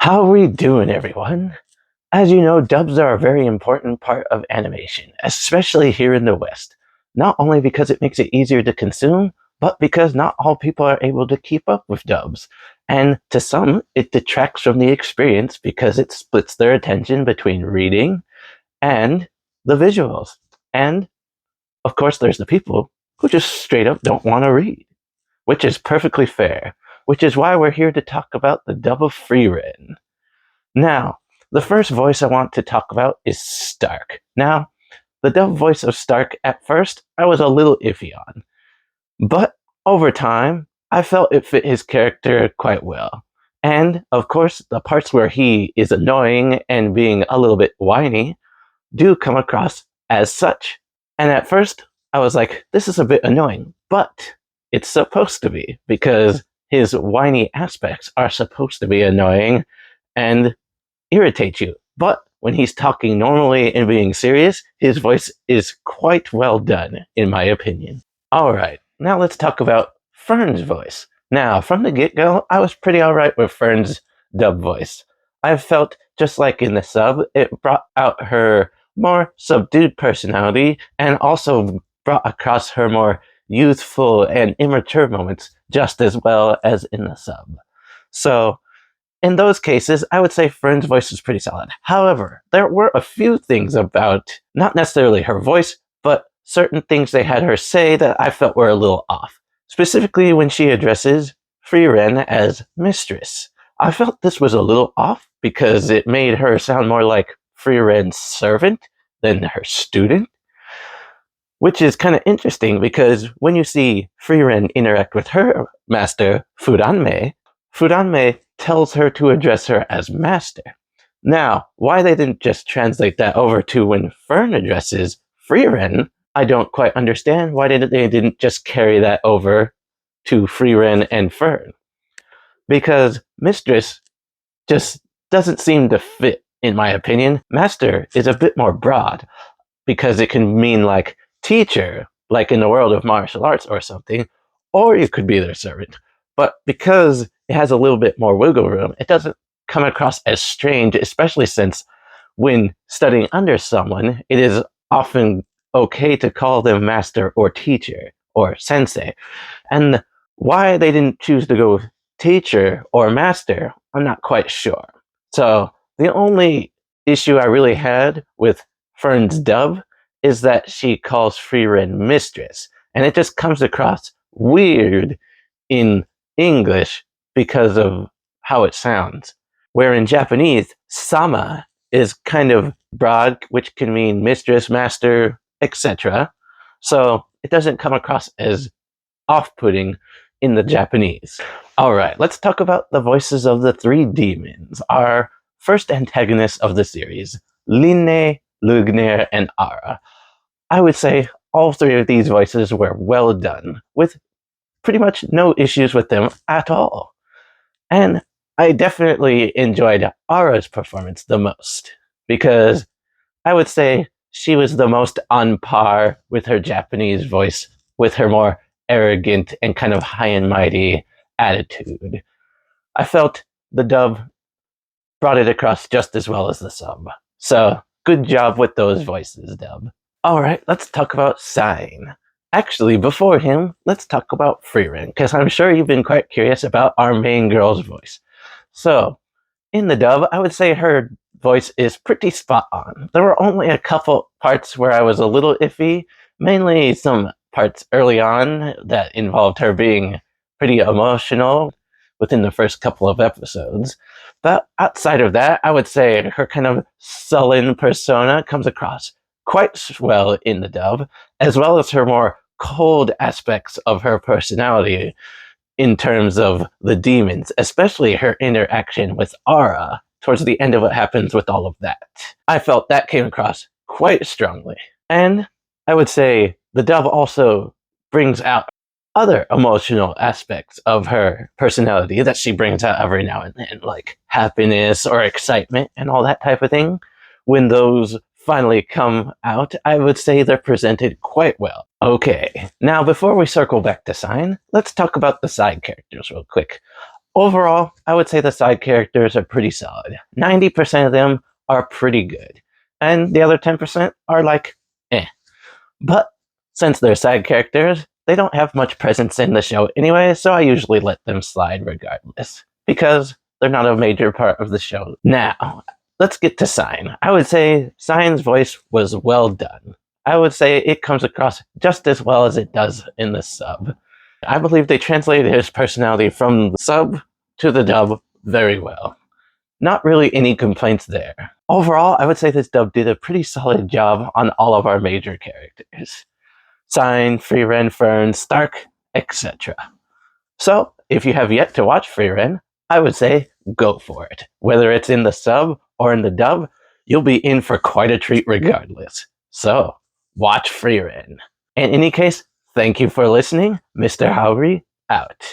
How are we doing, everyone? As you know, dubs are a very important part of animation, especially here in the West. Not only because it makes it easier to consume, but because not all people are able to keep up with dubs. And to some, it detracts from the experience because it splits their attention between reading and the visuals. And, of course, there's the people who just straight up don't want to read, which is perfectly fair, which is why we're here to talk about the Dub of Frieren. Now, the first voice I want to talk about is Stark. Now, the dub voice of Stark at first, I was a little iffy on. But over time, I felt it fit his character quite well. And, of course, the parts where he is annoying and being a little bit whiny do come across as such. And at first, I was like, this is a bit annoying, but it's supposed to be, because his whiny aspects are supposed to be annoying and irritate you. But when he's talking normally and being serious, his voice is quite well done, in my opinion. Alright, now let's talk about Fern's voice. Now, from the get-go, I was pretty alright with Fern's dub voice. I felt, just like in the sub, it brought out her more subdued personality and also brought across her more youthful and immature moments just as well as in the sub. So, in those cases, I would say Fern's voice is pretty solid. However, there were a few things about, not necessarily her voice, but certain things they had her say that I felt were a little off. Specifically when she addresses Frieren as mistress. I felt this was a little off because it made her sound more like Frieren's servant than her student. Which is kind of interesting because when you see Frieren interact with her master, Furanme tells her to address her as master. Now, why they didn't just translate that over to when Fern addresses Frieren, I don't quite understand. Why they didn't just carry that over to Frieren and Fern? Because mistress just doesn't seem to fit, in my opinion. Master is a bit more broad because it can mean like teacher, like in the world of martial arts or something, or you could be their servant. But because it has a little bit more wiggle room, it doesn't come across as strange, especially since when studying under someone, it is often okay to call them master or teacher or sensei. And why they didn't choose to go with teacher or master, I'm not quite sure. So the only issue I really had with Fern's dub is that she calls Frieren mistress, and it just comes across weird in English because of how it sounds. Where in Japanese, sama is kind of broad, which can mean mistress, master, etc. So it doesn't come across as off-putting in the Japanese. Alright, let's talk about the voices of the three demons, our first antagonists of the series, Linne, Lugnir, and Ara. I would say all three of these voices were well done, with pretty much no issues with them at all. And I definitely enjoyed Ara's performance the most, because I would say she was the most on par with her Japanese voice, with her more arrogant and kind of high and mighty attitude. I felt the dub brought it across just as well as the sub. So, good job with those voices, dub. Alright, let's talk about Sign. Actually, before him, let's talk about Frieren, because I'm sure you've been quite curious about our main girl's voice. So, in the dub, I would say her voice is pretty spot on. There were only a couple parts where I was a little iffy, mainly some parts early on that involved her being pretty emotional within the first couple of episodes. But outside of that, I would say her kind of sullen persona comes across quite well in the dub, as well as her more cold aspects of her personality in terms of the demons, especially her interaction with Ara towards the end of what happens with all of that. I felt that came across quite strongly. And I would say the dub also brings out other emotional aspects of her personality that she brings out every now and then, like happiness or excitement and all that type of thing. When those finally come out, I would say they're presented quite well. Okay, now before we circle back to Sign, let's talk about the side characters real quick. Overall, I would say the side characters are pretty solid. 90% of them are pretty good. And the other 10% are like, eh. But since they're side characters, they don't have much presence in the show anyway, so I usually let them slide regardless. Because they're not a major part of the show. Now, let's get to Sign. I would say Sign's voice was well done. I would say it comes across just as well as it does in the sub. I believe they translated his personality from the sub to the dub very well. Not really any complaints there. Overall, I would say this dub did a pretty solid job on all of our major characters. Sign, Frieren, Fern, Stark, etc. So, if you have yet to watch Frieren, I would say go for it. Whether it's in the sub or in the dub, you'll be in for quite a treat regardless. So, watch Frieren. In any case, thank you for listening. Mr. Howry, out.